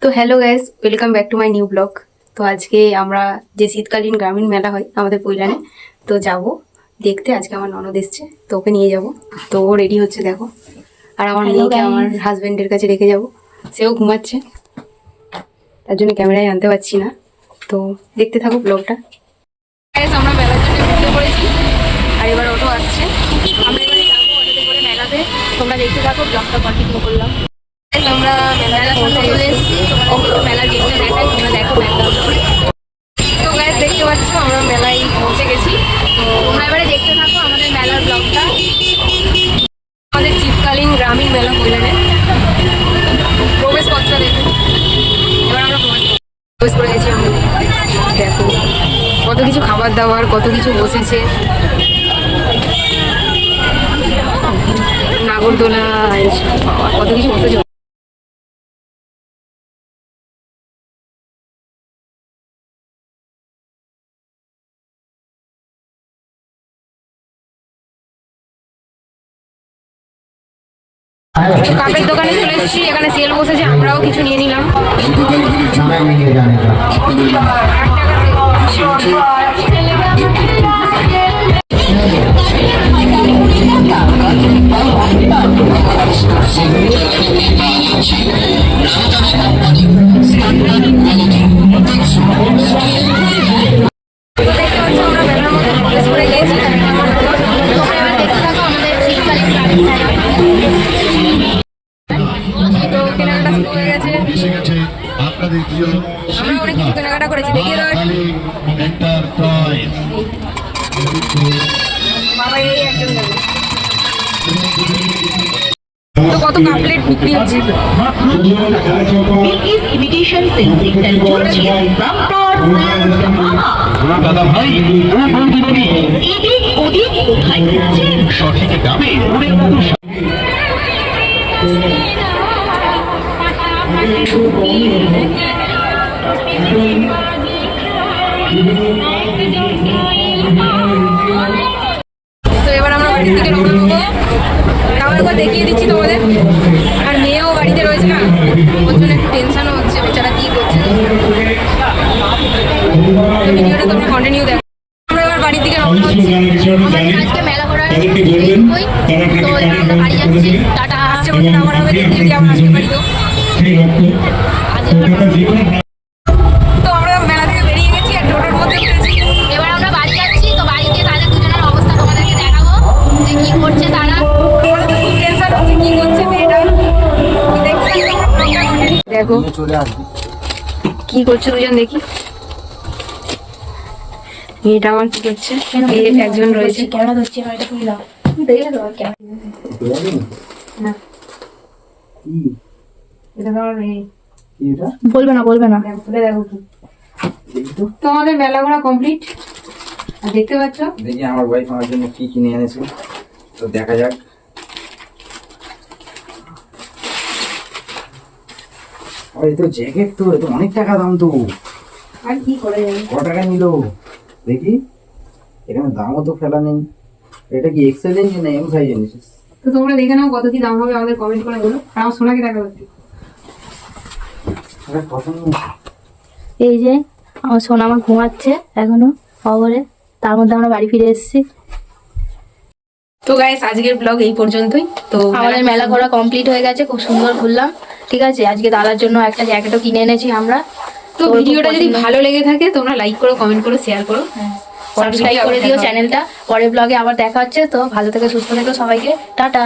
তো hello guys, welcome back to my new blog. তো আজকে আমরা যে শীতকালীন গ্রামীণ মেলা হয় আমাদের পৈলানে, তো যাব দেখতে। আজকে আমার ননদ এসছে, তো ওকে নিয়ে যাব। তো ও রেডি হচ্ছে দেখো, আর আমার মেয়েকে আমার হাজবেন্ডের কাছে রেখে যাব। সেও ঘুমাচ্ছে, তার জন্য ক্যামেরায় আনতে পারছি না। তো দেখতে থাকো ব্লগটা। গাইস, আমরা মেলার জন্য বেরিয়ে পড়েছি, আর এবার অটো আসছে। আমরা এবারে যাবো অটোতে করে মেলাতে। তোমরা দেখতে থাকো, ব্লগটা কন্টিনিউ করলাম। আমরা মেলার সামনে চলে এসেছি, তোমাদের মেলার গেটটা দেখাই, তোমরা দেখো মেলা। তো গাইস, দেখতে পাচ্ছ আমরা মেলায় পৌঁছে গেছি। তো তোমরা এবারে দেখতে থাকো আমাদের মেলার ব্লগটা। আমাদের শীতকালীন গ্রামীণ মেলা পৈলানে প্রবেশপত্র দেখো। এবার আমরা প্রবেশ করে গেছি। আমরা দেখো কত কিছু খাবার দাবার, কত কিছু বসেছে, নাগরদোলা, কত কিছু বসেছে। কাপের দোকানে চলে এসেছি, এখানে সেল বসেছে, আমরাও কিছু নিয়ে নিলাম। আমরা মেলার মধ্যে প্রবেশ করে গিয়েছি। তোমরা এবার দেখতে থাকো আমাদের শীতকালীন গ্রামীণ মেলা। তো কেনাকাটা শুরু হয়ে গেছে, আমরা অনেক কিছু কেনাকাটা করেছি, দেখিয়ে দাও। বাবা এই একজন যাবে। তো কত কাপলেট বিক্রি হচ্ছে। দাদা ভাই সঠিক দামে তো এবার আমরা বাড়ির দিকে রওনা হবো। তাও একবার দেখিয়ে দিচ্ছি তোমাদের। আর মেয়েও বাড়িতে রয়েছে না, ওর জন্য একটু টেনশনও হচ্ছে, বেচারা কি করছে। ভিডিওটা তোমরা কন্টিনিউ দেখো। আমরা এবার বাড়ির দিকে রওনা হচ্ছি। আজকে মেলা ঘোরার এইটুকুই। তো এবার আমরা বাড়ি যাচ্ছি। টাটা। আসছে বলতে আবার হবে, দেখতে যদি আমরা আসতে পারি। তো আমরা মেলা থেকে বেরিয়ে গেছি আর টোটোর মধ্যে উঠেছি। এবার আমরা বাড়ি যাচ্ছি। তো বাড়িতে তাদের দুজনের অবস্থা তোমাদেরকে দেখাবো যে কি করছে তারা। আমাদের তো খুব টেনশন হচ্ছে, কি করছে মেয়েটা। দেখো কি করছে দুজন, দেখি মেয়েটা আমার কি করছে। একজন রয়েছে, ক্যামেরা ধরছি, এটা খুলে দাও। দেখে দাও না এটা তো আমার মেয়ে। বলবে না খুলে দেখো কি। তো আমাদের মেলা ঘোরা কমপ্লিট, আর দেখতে পাচ্ছ দেখি আমার ওয়াইফ আমার জন্য কি কিনে এনেছে, তো দেখা যাক। আর এই তো জ্যাকেট, তো এ তো অনেক টাকা দাম। তো আর কি করে যাবে। কত টাকা নিল দেখি, এখানে দামও তো ফেলা নেই। এটা কি এক্সেল এর না এম সাইজ এনেছিস? তো তোমরা দেখে নাও কত কি দাম হবে, আমাদের কমেন্ট করে বলো। আর আমার সোনাকে দেখাবো একটু। এটা কত নিয়েছে? এই যে আমার সোনা আমার ঘুমাচ্ছে এখনো খবরে, তার মধ্যে আমরা বাড়ি ফিরে এসেছি। তো গাইস, আজকের ব্লগ এই পর্যন্তই। তো আমাদের মেলা ঘোরা কমপ্লিট হয়ে গেছে, খুব সুন্দর ঘুরলাম। ঠিক আছে, আজকে দাদার জন্য একটা জ্যাকেটও কিনে এনেছি আমরা। তো ভিডিওটা যদি ভালো লেগে থাকে তোমরা লাইক করো, কমেন্ট করো, শেয়ার করো, সাবস্ক্রাইব করে দিও চ্যানেলটা। পরের ব্লগে আবার দেখা হচ্ছে। তো ভালো থেকো, সুস্থ থেকো সবাইকে, টাটা।